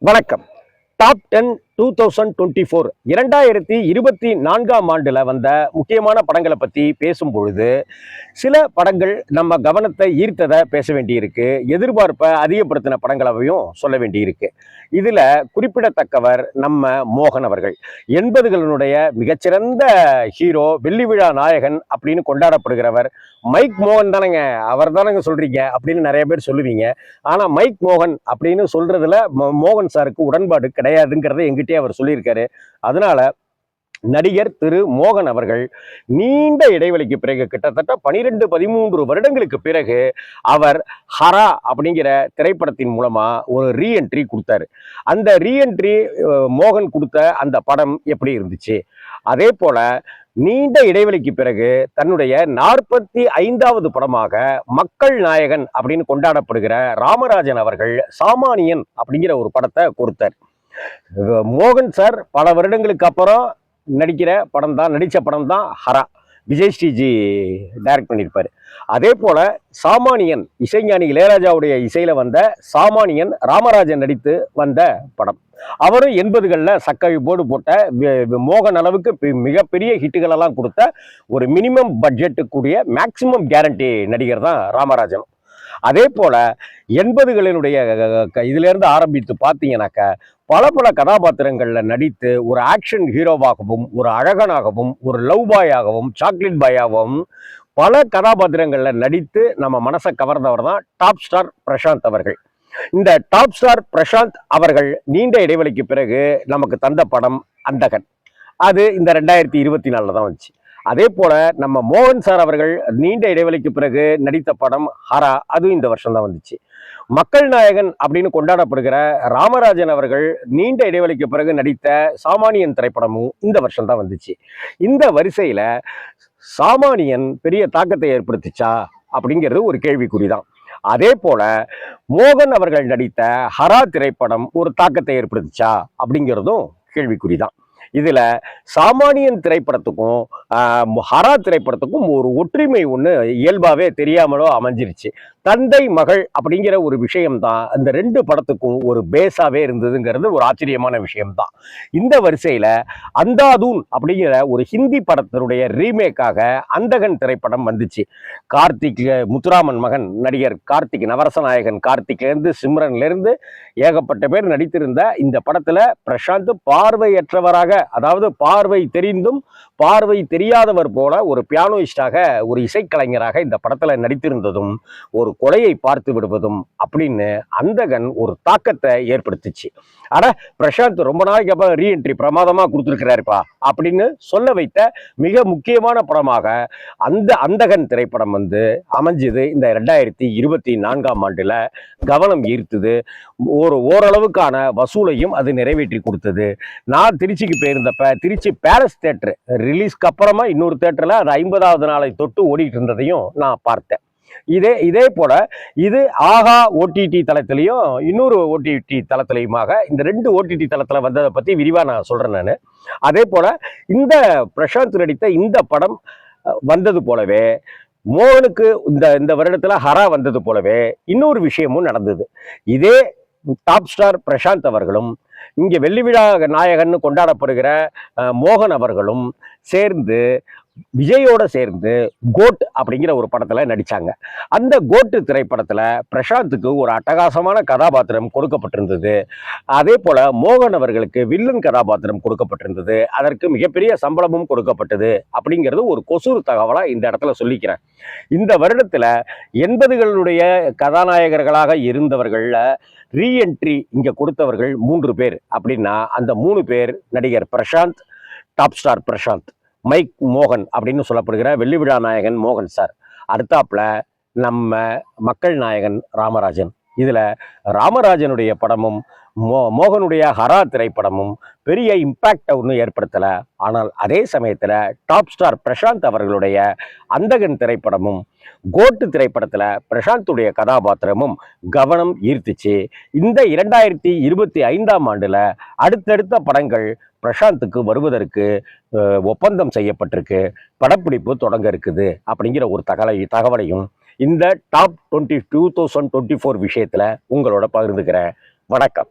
வணக்கம். டாப் 10 2024 2024ஆம் ஆண்டுல வந்த முக்கியமான படங்களை பத்தி பேசும் பொழுது சில படங்கள் நம்ம கவனத்தை ஈர்த்ததை பேச வேண்டியிருக்கு. எதிர்பார்ப்பை அதிகப்படுத்தின படங்களையும் சொல்ல வேண்டியிருக்கு. இதுல குறிப்பிடத்தக்கவர் நம்ம மோகன் அவர்கள். 80களினுடைய மிகச்சிறந்த ஹீரோ, வெள்ளி விழா நாயகன் அப்படின்னு கொண்டாடப்படுகிறவர். மைக் மோகன் தானேங்க, அவர் தானேங்க சொல்றீங்க அப்படின்னு நிறைய பேர் சொல்லுவீங்க. ஆனா மைக் மோகன் அப்படின்னு சொல்றதுல மோகன் சாருக்கு உடன்பாடு கிடையாதுங்கிறத எங்கிட்டே அவர் சொல்லியிருக்காரு. அதனால நடிகர் திரு மோகன் அவர்கள் நீண்ட இடைவெளிக்கு பிறகு, கிட்டத்தட்ட 12-13 வருடங்களுக்கு பிறகு, அவர் ஹரா அப்படிங்கிற திரைப்படத்தின் மூலமா ஒரு ரீஎன்ட்ரி கொடுத்தாரு. அந்த ரீஎன்ட்ரி மோகன் கொடுத்த அந்த படம் எப்படி இருந்துச்சு? அதே போல நீண்ட இடைவெளிக்கு பிறகு தன்னுடைய 45வது படமாக மக்கள் நாயகன் அப்படின்னு கொண்டாடப்படுகிற ராமராஜன் அவர்கள் சாமானியன் அப்படிங்கிற ஒரு படத்தை கொடுத்தார். மோகன் சார் பல வருடங்களுக்கு அப்புறம் நடித்த படம் தான் ஹரா. விஜய் ஸ்ரீஜி டைரக்ட் பண்ணியிருப்பாரு. அதே போல சாமானியன், இசைஞானி இளையராஜாவுடைய இசையில வந்த சாமானியன் ராமராஜன் நடித்து வந்த படம். அவரும் 80களில் சக்கை போர்டு போட்ட மோகன் அளவுக்கு மிகப்பெரிய ஹிட்டுகளெல்லாம் கொடுத்த ஒரு மினிமம் பட்ஜெட்டுக்குரிய மேக்சிமம் கேரண்டி நடிகர் தான் ராமராஜன். அதே போல 80களினுடைய இதுல இருந்து ஆரம்பித்து பார்த்தீங்கன்னாக்க பல பல கதாபாத்திரங்கள்ல நடித்து ஒரு ஆக்ஷன் ஹீரோவாகவும், ஒரு அழகனாகவும், ஒரு லவ் பாயாகவும், சாக்லேட் பாயாகவும் பல கதாபாத்திரங்கள்ல நடித்து நம்ம மனசை கவர்ந்தவர் தான் டாப் ஸ்டார் பிரசாந்த் அவர்கள். இந்த டாப் ஸ்டார் பிரசாந்த் அவர்கள் நீண்ட இடைவெளிக்கு பிறகு நமக்கு தந்த படம் அந்தகன். அது இந்த 2024 தான் வந்துச்சு. அதே போல நம்ம மோகன் சார் அவர்கள் நீண்ட இடைவெளிக்கு பிறகு நடித்த படம் ஹரா, அதுவும் இந்த வருஷம் தான் வந்துச்சு. மக்கள் நாயகன் அப்படின்னு கொண்டாடப்படுகிற ராமராஜன் அவர்கள் நீண்ட இடைவெளிக்கு பிறகு நடித்த சாமானியன் திரைப்படமும் இந்த வருஷம் தான் வந்துச்சு. இந்த வரிசையில சாமானியன் பெரிய தாக்கத்தை ஏற்படுத்திச்சா அப்படிங்கிறது ஒரு கேள்விக்குறிதான். அதே போல மோகன் அவர்கள் நடித்த ஹரா திரைப்படம் ஒரு தாக்கத்தை ஏற்படுத்திச்சா அப்படிங்கிறதும் கேள்விக்குறிதான். இதுல சாமானியன் திரைப்படத்துக்கும் ஹரா திரைப்படத்துக்கும் ஒரு ஒற்றுமை ஒன்று இயல்பாவே தெரியாமலோ அமைஞ்சிருச்சு. தந்தை மகள் அப்படிங்கிற ஒரு விஷயம்தான் அந்த ரெண்டு படத்துக்கும் ஒரு பேஸாவே இருந்ததுங்கிறது ஒரு ஆச்சரியமான விஷயம்தான். இந்த வரிசையில அந்தாதூன் அப்படிங்கிற ஒரு ஹிந்தி படத்தினுடைய ரீமேக்காக அந்தகன் திரைப்படம் வந்துச்சு. கார்த்திக், முத்துராமன் மகன் நடிகர் கார்த்திக், நவரசநாயகன் கார்த்திக்லேருந்து சிம்ரன்லேருந்து ஏகப்பட்ட பேர் நடித்திருந்த இந்த படத்துல பிரசாந்த் பார்வையற்றவராக, அதாவது பார்வை தெரிந்தும் பார்வை தெரியாதவர் போல ஒரு பியானோயிஸ்டாக, ஒரு இசைக்கலைஞராக இந்த படத்துல நடித்திருந்ததும், ஒரு கொலையை பார்த்து விடுவதும் அப்படின்னு அந்தகன் ஒரு தாக்கத்தை ஏற்படுத்துச்சு. ஆனா பிரசாந்த் ரொம்ப நாளைக்கு அப்புறம் ரீஎன்ட்ரி பிரமாதமா கொடுத்துருக்கிறாருப்பா அப்படின்னு சொல்ல வைத்த மிக முக்கியமான படமாக அந்த அந்தகன் திரைப்படம் அமைஞ்சது இந்த 2024ஆம் ஆண்டுல கவனம் ஈர்த்தது. ஓரளவுக்கான வசூலையும் அது நிறைவேற்றி கொடுத்தது. நான் திருச்சிக்கு போயிருந்தப்ப திருச்சி பேலஸ் தியேட்டர் ரிலீஸ்க்கு அப்புறமா இன்னொரு தியேட்டர்ல அது 50வது நாளை தொட்டு ஓடிட்டு இருந்ததையும் நான் பார்த்தேன். இதே போல இது ஆஹா ஓடிடி தளத்திலையும் இன்னொரு ஓடிடி தளத்திலையுமாக இந்த 2 ஓடிடி தளத்துல வந்ததை பத்தி விரிவா நான் சொல்றேன் நான். அதே போல இந்த பிரசாந்த் நடித்த இந்த படம் வந்தது போலவே மோகனுக்கு இந்த வருடத்துல ஹரா வந்தது போலவே இன்னொரு விஷயமும் நடந்தது. இதே டாப் ஸ்டார் பிரசாந்த் அவர்களும் இங்க வெள்ளி விழா நாயகன் கொண்டாடப்படுகிற மோகன் அவர்களும் சேர்ந்து விஜயோட சேர்ந்து கோட் அப்படிங்கிற ஒரு படத்துல நடிச்சாங்க. அந்த கோட்டு திரைப்படத்துல பிரசாந்துக்கு ஒரு அட்டகாசமான கதாபாத்திரம் கொடுக்கப்பட்டிருந்தது. அதே போல மோகன் அவர்களுக்கு வில்லன் கதாபாத்திரம் கொடுக்கப்பட்டிருந்தது. அதற்கு மிகப்பெரிய சம்பளமும் கொடுக்கப்பட்டது அப்படிங்கிறது ஒரு கொசூர் தகவலா இந்த இடத்துல சொல்லிக்கிறேன். இந்த வருடத்துல 80களுடைய கதாநாயகர்களாக இருந்தவர்கள்ல ரீஎன்ட்ரி இங்க கொடுத்தவர்கள் 3 பேர் அப்படின்னா அந்த 3 பேர் நடிகர் Prashanth, top star Prashanth, mike மோகன் அப்படின்னு சொல்லப்படுகிற வெள்ளி விழா நாயகன் மோகன் சார், அடுத்தாப்புல நம்ம மக்கள் நாயகன் ராமராஜன். இதுல ராமராஜனுடைய படமும் மோகனுடைய ஹரா திரைப்படமும் பெரிய இம்பாக்டை ஒன்றும் ஏற்படுத்தலை. ஆனால் அதே சமயத்தில் டாப் ஸ்டார் பிரசாந்த் அவர்களுடைய அந்தகன் திரைப்படமும் கோட்டு திரைப்படத்தில் பிரசாந்துடைய கதாபாத்திரமும் கவனம் ஈர்த்துச்சு. இந்த 2025ஆம் ஆண்டுல அடுத்தடுத்த படங்கள் பிரசாந்துக்கு வருவதற்கு ஒப்பந்தம் செய்யப்பட்டிருக்கு, படப்பிடிப்பு தொடங்க இருக்குது அப்படிங்கிற ஒரு தகவலையும் இந்த டாப் 2024 விஷயத்துல உங்களோட பகிர்ந்துக்கிறேன். வணக்கம்.